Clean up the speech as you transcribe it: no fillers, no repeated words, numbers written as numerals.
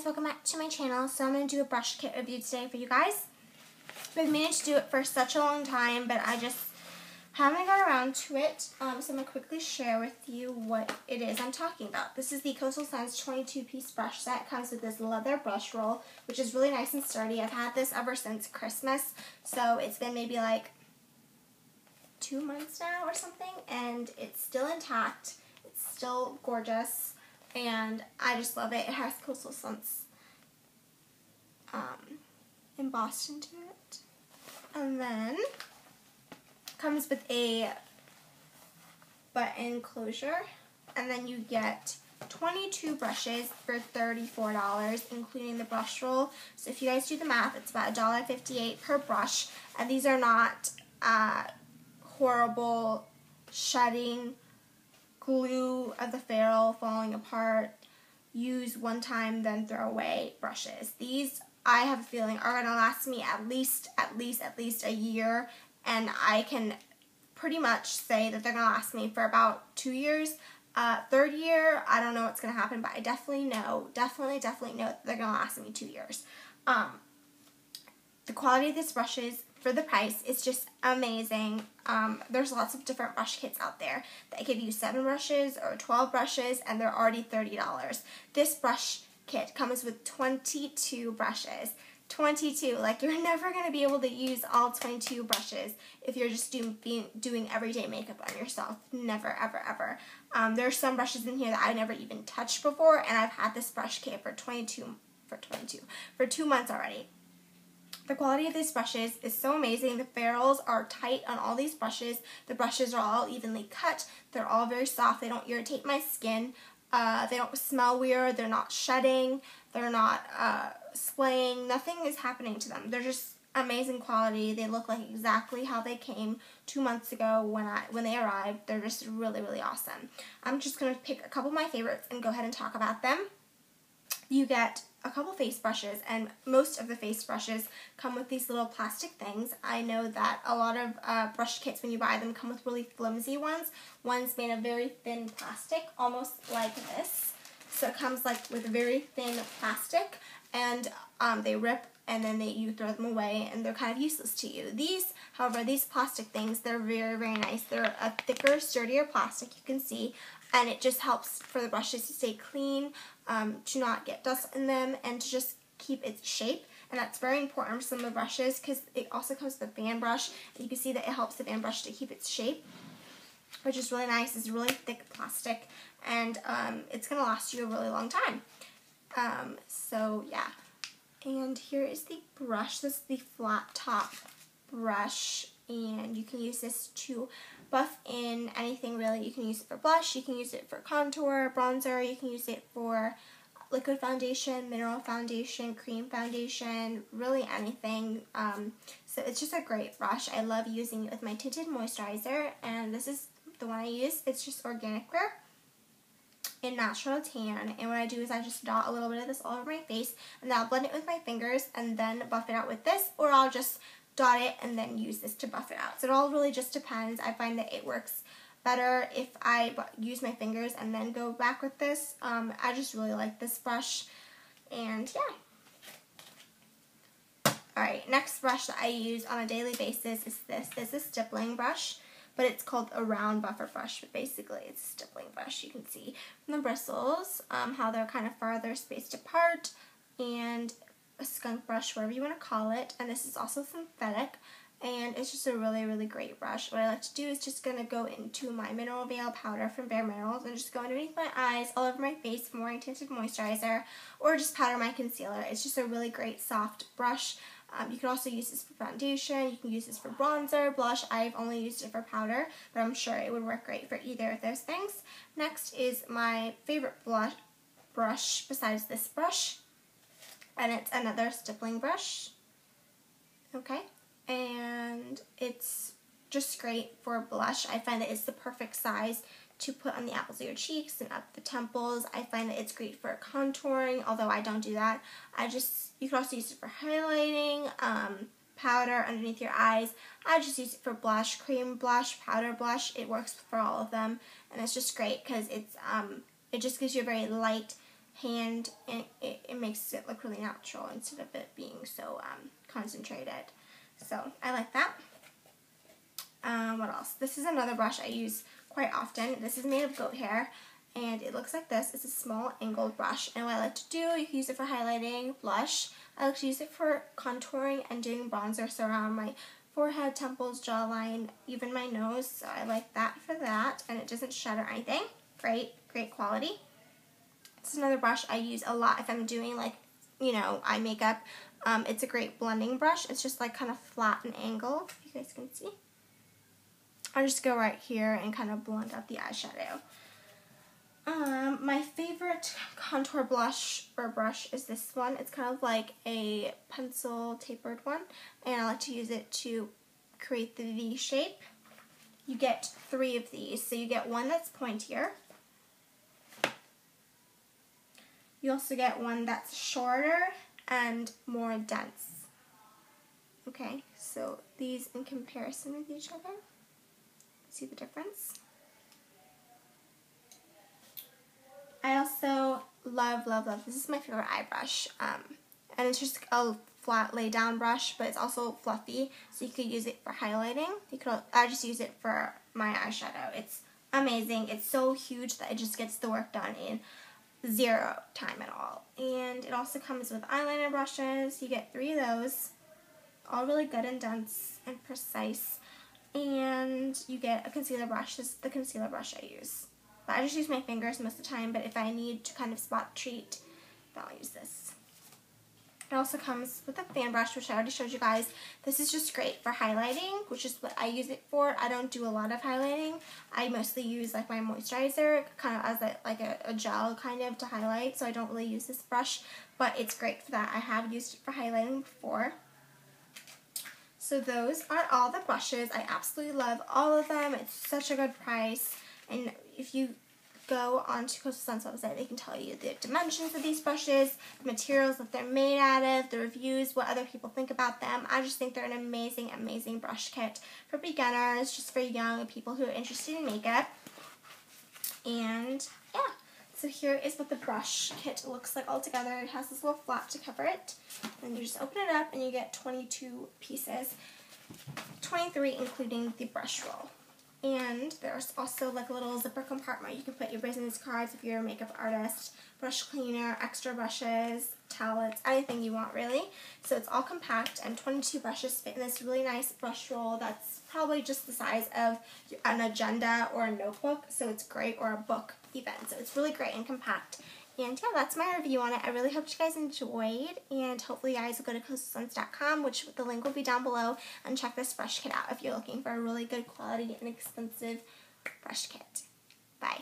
welcome back to my channel. So I'm going to do a brush kit review today for you guys. I've managed to do it for such a long time, but I just haven't got around to it. So I'm going to quickly share with you what it is I'm talking about. This is the Xoxo M 22-piece brush set. It comes with this leather brush roll, which is really nice and sturdy. I've had this ever since Christmas, so it's been maybe like 2 months now or something, and it's still intact. It's still gorgeous. And I just love it. It has Xoxo embossed into it. And then comes with a button closure. And then you get 22 brushes for $34, including the brush roll. So if you guys do the math, it's about $1.58 per brush. And these are not horrible shedding glue of the ferrule falling apart, use one time then throw away brushes. These, I have a feeling, are going to last me at least a year, and I can pretty much say that they're going to last me for about 2 years. Third year, I don't know what's going to happen, but I definitely know that they're going to last me 2 years. The quality of these brushes for the price is just amazing. There's lots of different brush kits out there that give you 7 brushes or 12 brushes, and they're already $30. This brush kit comes with 22 brushes. 22, like you're never going to be able to use all 22 brushes if you're just doing everyday makeup on yourself. Never, ever, ever. There's some brushes in here that I've never even touched before, and I've had this brush kit for 2 months already. The quality of these brushes is so amazing. The ferrules are tight on all these brushes. The brushes are all evenly cut. They're all very soft. They don't irritate my skin. They don't smell weird. They're not shedding. They're not splaying. Nothing is happening to them. They're just amazing quality. They look like exactly how they came 2 months ago when they arrived. They're just really, really awesome. I'm just going to pick a couple of my favorites and go ahead and talk about them. You get a couple face brushes, and most of the face brushes come with these little plastic things. I know that a lot of brush kits, when you buy them, come with really flimsy ones. One's made of very thin plastic, almost like this. So it comes like with very thin plastic, and they rip, and then you throw them away, and they're kind of useless to you. These, however, these plastic things, they're very, very nice. They're a thicker, sturdier plastic, you can see, and it just helps for the brushes to stay clean, to not get dust in them, and to just keep its shape. And that's very important for some of the brushes, because it also comes with a fan brush, and you can see that it helps the fan brush to keep its shape, which is really nice. It's really thick plastic, and it's going to last you a really long time. So yeah. And here is the brush. This is the flat top brush, and you can use this to buff in anything really. You can use it for blush, you can use it for contour, bronzer, you can use it for liquid foundation, mineral foundation, cream foundation, really anything. So it's just a great brush. I love using it with my tinted moisturizer, and this is the one I use. It's just Organic Wear in Natural Tan, and what I do is I just dot a little bit of this all over my face, and then I'll blend it with my fingers and then buff it out with this, or I'll just dot it and then use this to buff it out. So it all really just depends. I find that it works better if I use my fingers and then go back with this. I just really like this brush, and yeah. Alright, next brush that I use on a daily basis is this. This is a stippling brush, but it's called a round buffer brush, but basically it's a stippling brush. You can see from the bristles how they're kind of farther spaced apart, and a skunk brush, whatever you want to call it, and this is also synthetic, and it's just a really, really great brush. What I like to do is just going to go into my Mineral Veil powder from Bare Minerals and just go underneath my eyes, all over my face from wearing tinted moisturizer, or just powder my concealer. It's just a really great soft brush. You can also use this for foundation, you can use this for bronzer, blush. I've only used it for powder, but I'm sure it would work great for either of those things. Next is my favorite brush besides this brush, and it's another stippling brush. Okay, and it's just great for blush. I find that it's the perfect size to put on the apples of your cheeks and up the temples. I find that it's great for contouring, although I don't do that. You can also use it for highlighting, powder underneath your eyes. I just use it for blush, cream blush, powder blush. It works for all of them, and it's just great because it just gives you a very light hand, and it makes it look really natural instead of it being so concentrated. So I like that. What else? This is another brush I use quite often. This is made of goat hair, and it looks like this. It's a small angled brush, and what I like to do, you can use it for highlighting, blush. I like to use it for contouring and doing bronzer around my forehead, temples, jawline, even my nose. So I like that for that, and it doesn't shed or anything. Great quality. This is another brush I use a lot if I'm doing like, you know, eye makeup. It's a great blending brush. It's just like kind of flat and angled, if you guys can see. I'll just go right here and kind of blend out the eyeshadow. My favorite contour blush or brush is this one. It's kind of like a pencil tapered one, and I like to use it to create the V shape. You get 3 of these, so you get one that's pointier. You also get one that's shorter and more dense. Okay, so these in comparison with each other. See the difference? I also love, this is my favorite eye brush, and it's just a flat lay down brush, but it's also fluffy, so you could use it for highlighting. I just use it for my eyeshadow. It's amazing. It's so huge that it just gets the work done in 0 time at all. And it also comes with eyeliner brushes. You get 3 of those, all really good and dense and precise. And you get a concealer brush. This is the concealer brush I use. But I just use my fingers most of the time, but if I need to kind of spot treat, then I'll use this. It also comes with a fan brush, which I already showed you guys. This is just great for highlighting, which is what I use it for. I don't do a lot of highlighting. I mostly use like my moisturizer, kind of as a gel kind of to highlight, so I don't really use this brush, but it's great for that. I have used it for highlighting before. So those are all the brushes. I absolutely love all of them. It's such a good price. And if you go onto Xoxo M's website, they can tell you the dimensions of these brushes, the materials that they're made out of, the reviews, what other people think about them. I just think they're an amazing, amazing brush kit for beginners, just for young people who are interested in makeup. And yeah, so here is what the brush kit looks like all together. It has this little flap to cover it, and you just open it up and you get 22 pieces, 23 including the brush roll. And there's also like a little zipper compartment. You can put your business cards if you're a makeup artist, brush cleaner, extra brushes, towelettes, anything you want really. So it's all compact, and 22 brushes fit in this really nice brush roll that's probably just the size of an agenda or a notebook. So it's great, or a book even. So it's really great and compact. And yeah, that's my review on it. I really hope you guys enjoyed, and hopefully you guys will go to xoxosons.com, which the link will be down below, and check this brush kit out if you're looking for a really good quality and inexpensive brush kit. Bye.